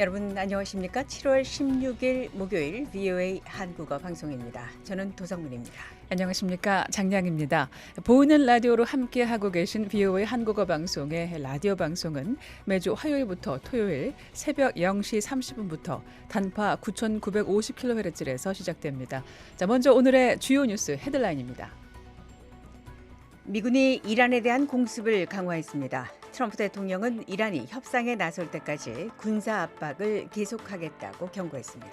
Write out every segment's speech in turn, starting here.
여러분 안녕하십니까? 7월 16일 목요일 VOA 한국어 방송입니다. 저는 도성문입니다. 안녕하십니까? 장량입니다. 보이는 라디오로 함께하고 계신 VOA 한국어 방송의 라디오 방송은 매주 화요일부터 토요일 새벽 0시 30분부터 단파 9,950kHz에서 시작됩니다. 자, 먼저 오늘의 주요 뉴스 헤드라인입니다. 미군이 이란에 대한 공습을 강화했습니다. 트럼프 대통령은 이란이 협상에 나설 때까지 군사 압박을 계속하겠다고 경고했습니다.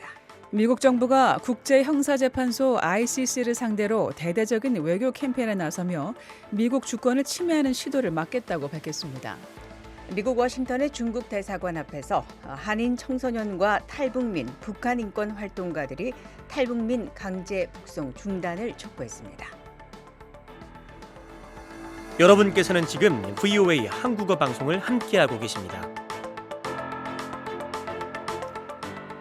미국 정부가 국제형사재판소 ICC를 상대로 대대적인 외교 캠페인에 나서며 미국 주권을 침해하는 시도를 막겠다고 밝혔습니다. 미국 워싱턴의 중국 대사관 앞에서 한인 청소년과 탈북민, 북한 인권 활동가들이 탈북민 강제 북송 중단을 촉구했습니다. 여러분께서는 지금 VOA 한국어 방송을 함께하고 계십니다.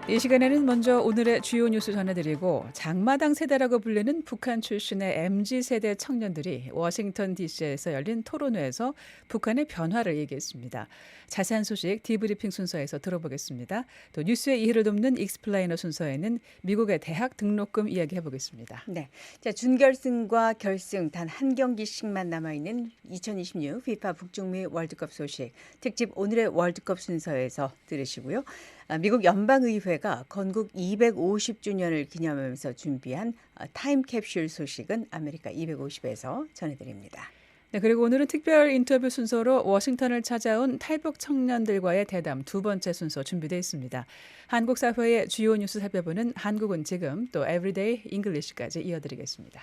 이 시간에는 먼저 오늘의 주요 뉴스 전해드리고 장마당 세대라고 불리는 북한 출신의 MZ세대 청년들이 워싱턴 DC에서 열린 토론회에서 북한의 변화를 얘기했습니다. 자세한 소식 디브리핑 순서에서 들어보겠습니다. 또 뉴스의 이해를 돕는 익스플레이너 순서에는 미국의 대학 등록금 이야기해보겠습니다. 네, 자, 준결승과 결승 단 한 경기씩만 남아있는 2026 FIFA 북중미 월드컵 소식 특집 오늘의 월드컵 순서에서 들으시고요. 미국 연방의회가 건국 250주년을 기념하면서 준비한 타임캡슐 소식은 아메리카 250에서 전해드립니다. 네, 그리고 오늘은 특별 인터뷰 순서로 워싱턴을 찾아온 탈북 청년들과의 대담 두 번째 순서 준비되어 있습니다. 한국 사회의 주요 뉴스 살펴보는 한국은 지금 또 에브리데이 잉글리시까지 이어드리겠습니다.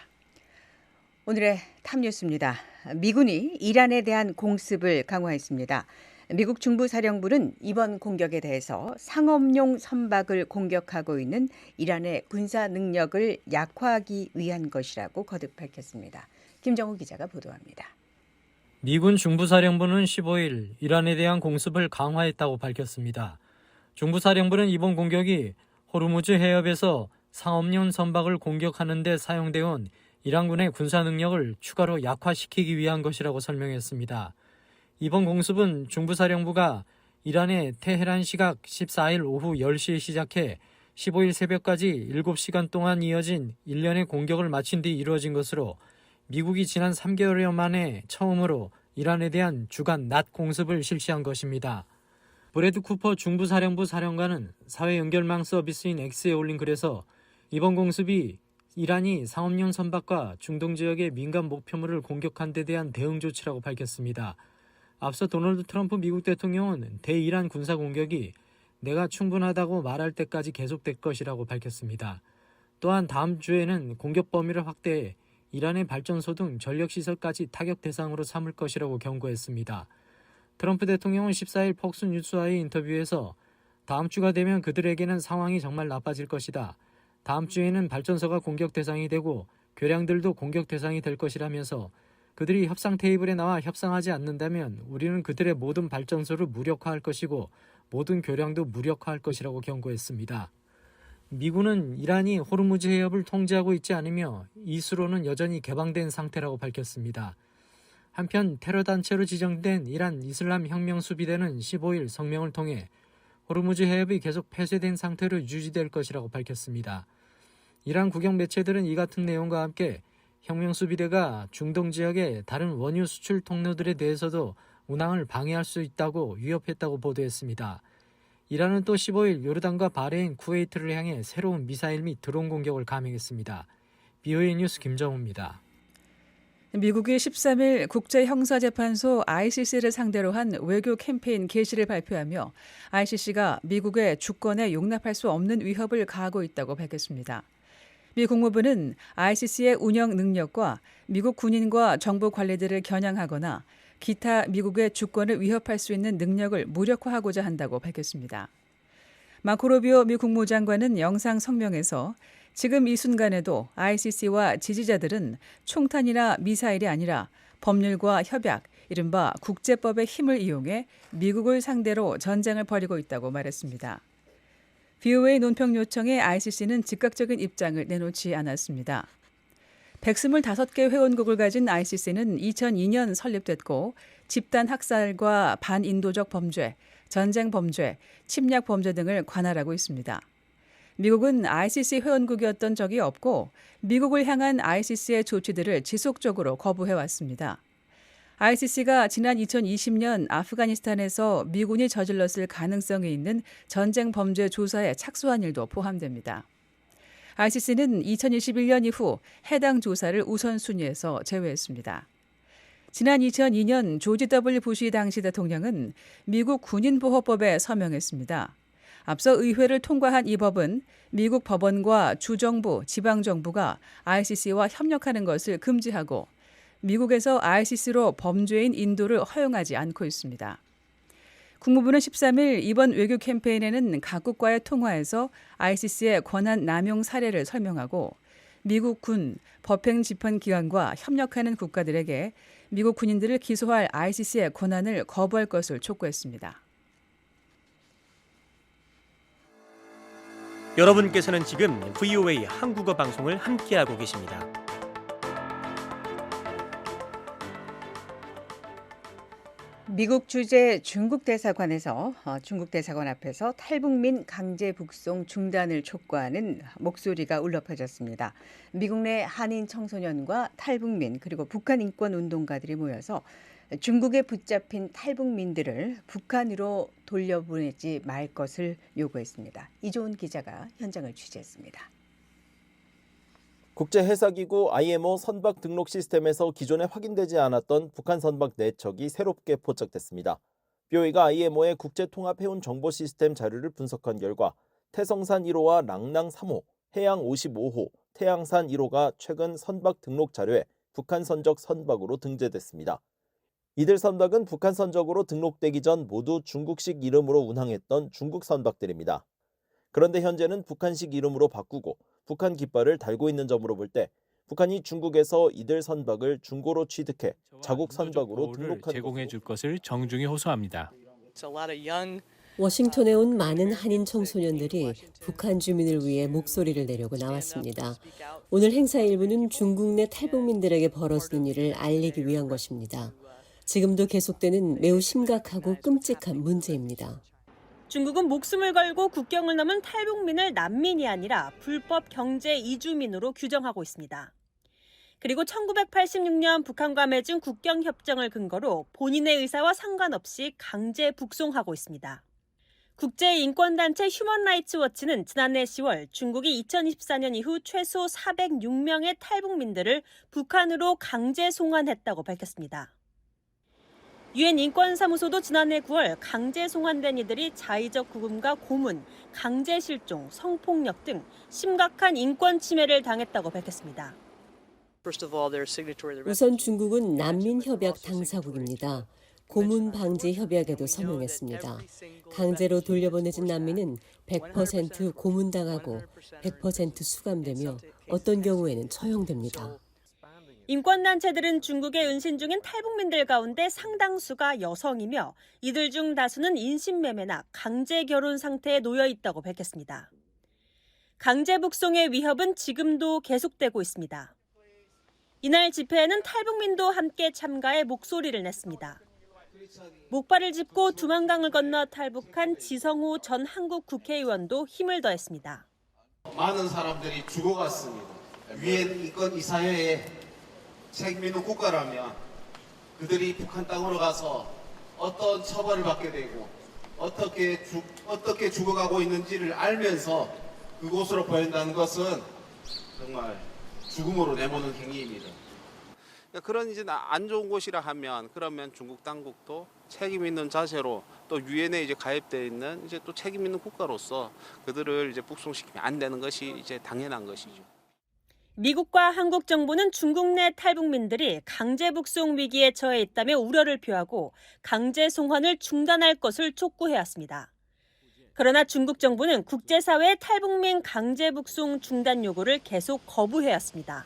오늘의 탑뉴스입니다. 미군이 이란에 대한 공습을 강화했습니다. 미국 중부사령부는 이번 공격에 대해서 상업용 선박을 공격하고 있는 이란의 군사 능력을 약화하기 위한 것이라고 거듭 밝혔습니다. 김정우 기자가 보도합니다. 미군 중부사령부는 15일 이란에 대한 공습을 강화했다고 밝혔습니다. 중부사령부는 이번 공격이 호르무즈 해협에서 상업용 선박을 공격하는 데 사용되어 온 이란군의 군사 능력을 추가로 약화시키기 위한 것이라고 설명했습니다. 이번 공습은 중부사령부가 이란의 테헤란 시각 14일 오후 10시에 시작해 15일 새벽까지 7시간 동안 이어진 일련의 공격을 마친 뒤 이루어진 것으로 미국이 지난 3개월여 만에 처음으로 이란에 대한 주간 낮 공습을 실시한 것입니다. 브래드 쿠퍼 중부사령부 사령관은 사회연결망 서비스인 X에 올린 글에서 이번 공습이 이란이 상업용 선박과 중동 지역의 민간 목표물을 공격한 데 대한 대응 조치라고 밝혔습니다. 앞서 도널드 트럼프 미국 대통령은 대이란 군사 공격이 내가 충분하다고 말할 때까지 계속될 것이라고 밝혔습니다. 또한 다음 주에는 공격 범위를 확대해 이란의 발전소 등 전력시설까지 타격 대상으로 삼을 것이라고 경고했습니다. 트럼프 대통령은 14일 폭스뉴스와의 인터뷰에서 다음 주가 되면 그들에게는 상황이 정말 나빠질 것이다. 다음 주에는 발전소가 공격 대상이 되고 교량들도 공격 대상이 될 것이라면서 그들이 협상 테이블에 나와 협상하지 않는다면 우리는 그들의 모든 발전소를 무력화할 것이고 모든 교량도 무력화할 것이라고 경고했습니다. 미군은 이란이 호르무즈 해협을 통제하고 있지 않으며 이 수로는 여전히 개방된 상태라고 밝혔습니다. 한편 테러 단체로 지정된 이란 이슬람 혁명 수비대는 15일 성명을 통해 호르무즈 해협이 계속 폐쇄된 상태로 유지될 것이라고 밝혔습니다. 이란 국영 매체들은 이 같은 내용과 함께 혁명수비대가 중동 지역의 다른 원유 수출 통로들에 대해서도 운항을 방해할 수 있다고 위협했다고 보도했습니다. 이란은 또 15일 요르단과 바레인, 쿠웨이트를 향해 새로운 미사일 및 드론 공격을 감행했습니다. BOA 뉴스 김정우입니다. 미국이 13일 국제형사재판소 ICC를 상대로 한 외교 캠페인 개시를 발표하며 ICC가 미국의 주권에 용납할 수 없는 위협을 가하고 있다고 밝혔습니다. 미 국무부는 ICC의 운영 능력과 미국 군인과 정부 관리들을 겨냥하거나 기타 미국의 주권을 위협할 수 있는 능력을 무력화하고자 한다고 밝혔습니다. 마코 루비오 미 국무장관은 영상 성명에서 지금 이 순간에도 ICC와 지지자들은 총탄이나 미사일이 아니라 법률과 협약, 이른바 국제법의 힘을 이용해 미국을 상대로 전쟁을 벌이고 있다고 말했습니다. VOA 논평 요청에 ICC는 즉각적인 입장을 내놓지 않았습니다. 125개 회원국을 가진 ICC는 2002년 설립됐고 집단 학살과 반인도적 범죄, 전쟁 범죄, 침략 범죄 등을 관할하고 있습니다. 미국은 ICC 회원국이었던 적이 없고 미국을 향한 ICC의 조치들을 지속적으로 거부해왔습니다. ICC가 지난 2020년 아프가니스탄에서 미군이 저질렀을 가능성이 있는 전쟁 범죄 조사에 착수한 일도 포함됩니다. ICC는 2021년 이후 해당 조사를 우선순위에서 제외했습니다. 지난 2002년 조지 W. 부시 당시 대통령은 미국 군인보호법에 서명했습니다. 앞서 의회를 통과한 이 법은 미국 법원과 주정부, 지방정부가 ICC와 협력하는 것을 금지하고 미국에서 ICC로 범죄인 인도를 허용하지 않고 있습니다. 국무부는 13일 이번 외교 캠페인에는 각국과의 통화에서 ICC의 권한 남용 사례를 설명하고 미국 군, 법행집행기관과 협력하는 국가들에게 미국 군인들을 기소할 ICC의 권한을 거부할 것을 촉구했습니다. 여러분께서는 지금 VOA 한국어 방송을 함께하고 계십니다. 미국 주재 중국 대사관에서 중국 대사관 앞에서 탈북민 강제 북송 중단을 촉구하는 목소리가 울려 퍼졌습니다. 미국 내 한인 청소년과 탈북민 그리고 북한 인권 운동가들이 모여서 중국에 붙잡힌 탈북민들을 북한으로 돌려보내지 말 것을 요구했습니다. 이조은 기자가 현장을 취재했습니다. 국제해사기구 IMO 선박 등록 시스템에서 기존에 확인되지 않았던 북한 선박 4척이 새롭게 포착됐습니다. BOE가 IMO의 국제통합해운 정보 시스템 자료를 분석한 결과 태성산 1호와 랑낭 3호, 해양 55호, 태양산 1호가 최근 선박 등록 자료에 북한 선적 선박으로 등재됐습니다. 이들 선박은 북한 선적으로 등록되기 전 모두 중국식 이름으로 운항했던 중국 선박들입니다. 그런데 현재는 북한식 이름으로 바꾸고 북한 깃발을 달고 있는 점으로 볼 때 북한이 중국에서 이들 선박을 중고로 취득해 자국 선박으로 등록한 제공해 줄 것을 정중히 호소합니다. 워싱턴에 온 많은 한인 청소년들이 북한 주민을 위해 목소리를 내려고 나왔습니다. 오늘 행사 일부는 중국 내 탈북민들에게 벌어지는 일을 알리기 위한 것입니다. 지금도 계속되는 매우 심각하고 끔찍한 문제입니다. 중국은 목숨을 걸고 국경을 넘은 탈북민을 난민이 아니라 불법 경제 이주민으로 규정하고 있습니다. 그리고 1986년 북한과 맺은 국경협정을 근거로 본인의 의사와 상관없이 강제 북송하고 있습니다. 국제인권단체 휴먼라이츠 워치는 지난해 10월 중국이 2024년 이후 최소 406명의 탈북민들을 북한으로 강제 송환했다고 밝혔습니다. 유엔 인권사무소도 지난해 9월 강제 송환된 이들이 자의적 구금과 고문, 강제 실종, 성폭력 등 심각한 인권 침해를 당했다고 밝혔습니다. 우선 중국은 난민협약 당사국입니다. 고문 방지 협약에도 서명했습니다. 강제로 돌려보내진 난민은 100% 고문당하고 100% 수감되며 어떤 경우에는 처형됩니다. 인권단체들은 중국에 은신 중인 탈북민들 가운데 상당수가 여성이며 이들 중 다수는 인신매매나 강제 결혼 상태에 놓여 있다고 밝혔습니다. 강제 북송의 위협은 지금도 계속되고 있습니다. 이날 집회에는 탈북민도 함께 참가해 목소리를 냈습니다. 목발을 짚고 두만강을 건너 탈북한 지성우 전 한국 국회의원도 힘을 더했습니다. 많은 사람들이 죽어갔습니다. 유엔 인권 이사회에 책임 있는 국가라면 그들이 북한 땅으로 가서 어떤 처벌을 받게 되고 어떻게 죽어가고 있는지를 알면서 그곳으로 보낸다는 것은 정말 죽음으로 내모는 행위입니다. 그런 이제 안 좋은 곳이라 하면 그러면 중국 당국도 책임 있는 자세로 또 유엔에 이제 가입돼 있는 이제 또 책임 있는 국가로서 그들을 이제 북송시키면 안 되는 것이 이제 당연한 것이죠. 미국과 한국 정부는 중국 내 탈북민들이 강제 북송 위기에 처해 있다며 우려를 표하고 강제 송환을 중단할 것을 촉구해왔습니다. 그러나 중국 정부는 국제사회의 탈북민 강제 북송 중단 요구를 계속 거부해왔습니다.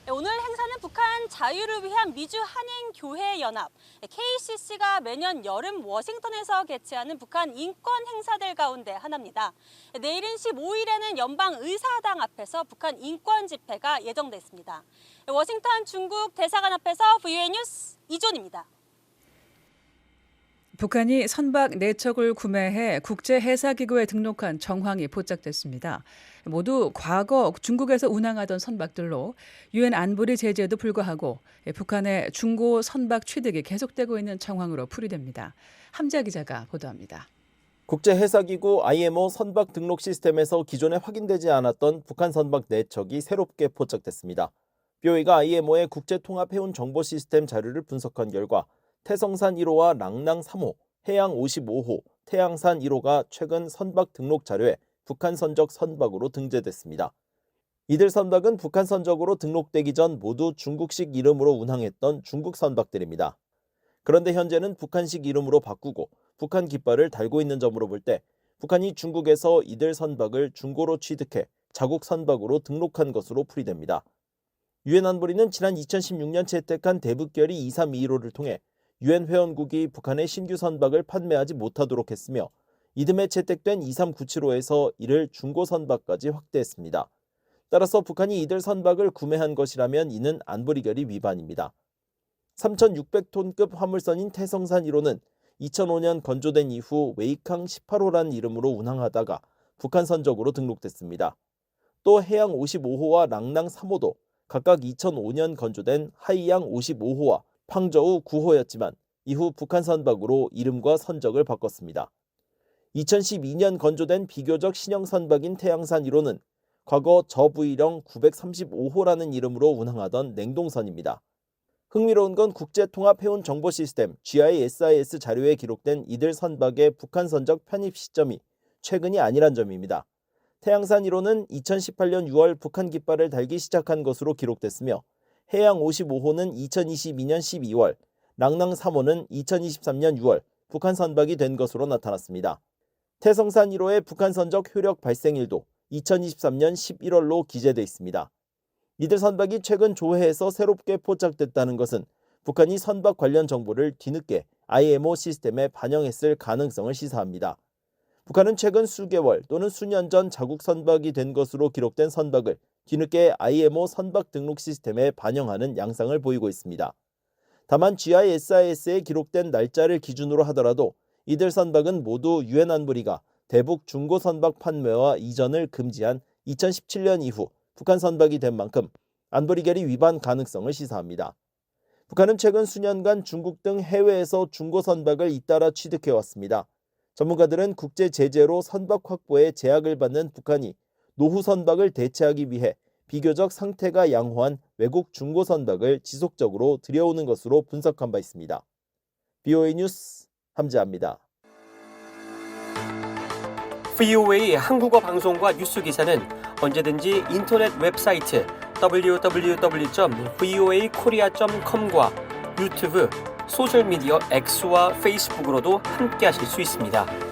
오늘 행사는 북한 자유를 위한 미주 한인교회연합 KCC가 매년 여름 워싱턴에서 개최하는 북한 인권 행사들 가운데 하나입니다. 내일인 15일에는 연방의사당 앞에서 북한 인권 집회가 예정돼 있습니다. 워싱턴 중국 대사관 앞에서 VOA 뉴스 이존입니다. 북한이 선박 4척을 구매해 국제해사기구에 등록한 정황이 포착됐습니다. 모두 과거 중국에서 운항하던 선박들로 유엔 안보리 제재에도 불구하고 북한의 중고 선박 취득이 계속되고 있는 정황으로 풀이됩니다. 함자 기자가 보도합니다. 국제해사기구 IMO 선박 등록 시스템에서 기존에 확인되지 않았던 북한 선박 4척이 새롭게 포착됐습니다. BOE가 IMO의 국제통합해운 정보 시스템 자료를 분석한 결과 태성산 1호와 랑낭 3호, 해양 55호, 태양산 1호가 최근 선박 등록 자료에 북한 선적 선박으로 등재됐습니다. 이들 선박은 북한 선적으로 등록되기 전 모두 중국식 이름으로 운항했던 중국 선박들입니다. 그런데 현재는 북한식 이름으로 바꾸고 북한 깃발을 달고 있는 점으로 볼 때 북한이 중국에서 이들 선박을 중고로 취득해 자국 선박으로 등록한 것으로 풀이됩니다. 유엔 안보리는 지난 2016년 채택한 대북결의 2321호를 통해 유엔 회원국이 북한의 신규 선박을 판매하지 못하도록 했으며 이듬해 채택된 2397호에서 이를 중고 선박까지 확대했습니다. 따라서 북한이 이들 선박을 구매한 것이라면 이는 안보리 결의 위반입니다. 3,600톤급 화물선인 태성산 1호는 2005년 건조된 이후 웨이캉 18호라는 이름으로 운항하다가 북한 선적으로 등록됐습니다. 또 해양 55호와 랑낭 3호도 각각 2005년 건조된 하이양 55호와 팡저우 9호였지만 이후 북한 선박으로 이름과 선적을 바꿨습니다. 2012년 건조된 비교적 신형 선박인 태양산 1호는 과거 저부위령 935호라는 이름으로 운항하던 냉동선입니다. 흥미로운 건 국제통합해운 정보 시스템 GISIS 자료에 기록된 이들 선박의 북한 선적 편입 시점이 최근이 아니란 점입니다. 태양산 1호는 2018년 6월 북한 깃발을 달기 시작한 것으로 기록됐으며 해양 55호는 2022년 12월, 랑낭 3호는 2023년 6월 북한 선박이 된 것으로 나타났습니다. 태성산 1호의 북한 선적 효력 발생일도 2023년 11월로 기재돼 있습니다. 이들 선박이 최근 조회에서 새롭게 포착됐다는 것은 북한이 선박 관련 정보를 뒤늦게 IMO 시스템에 반영했을 가능성을 시사합니다. 북한은 최근 수개월 또는 수년 전 자국 선박이 된 것으로 기록된 선박을 뒤늦게 IMO 선박 등록 시스템에 반영하는 양상을 보이고 있습니다. 다만 GISIS에 기록된 날짜를 기준으로 하더라도 이들 선박은 모두 유엔 안보리가 대북 중고 선박 판매와 이전을 금지한 2017년 이후 북한 선박이 된 만큼 안보리 결의 위반 가능성을 시사합니다. 북한은 최근 수년간 중국 등 해외에서 중고 선박을 잇따라 취득해왔습니다. 전문가들은 국제 제재로 선박 확보에 제약을 받는 북한이 노후 선박을 대체하기 위해 비교적 상태가 양호한 외국 중고 선박을 지속적으로 들여오는 것으로 분석한 바 있습니다. BOA 뉴스 함재합니다. VOA 한국어 방송과 뉴스 기사는 언제든지 인터넷 웹사이트 www.voakorea.com과 유튜브, 소셜미디어 X와 페이스북으로도 함께하실 수 있습니다.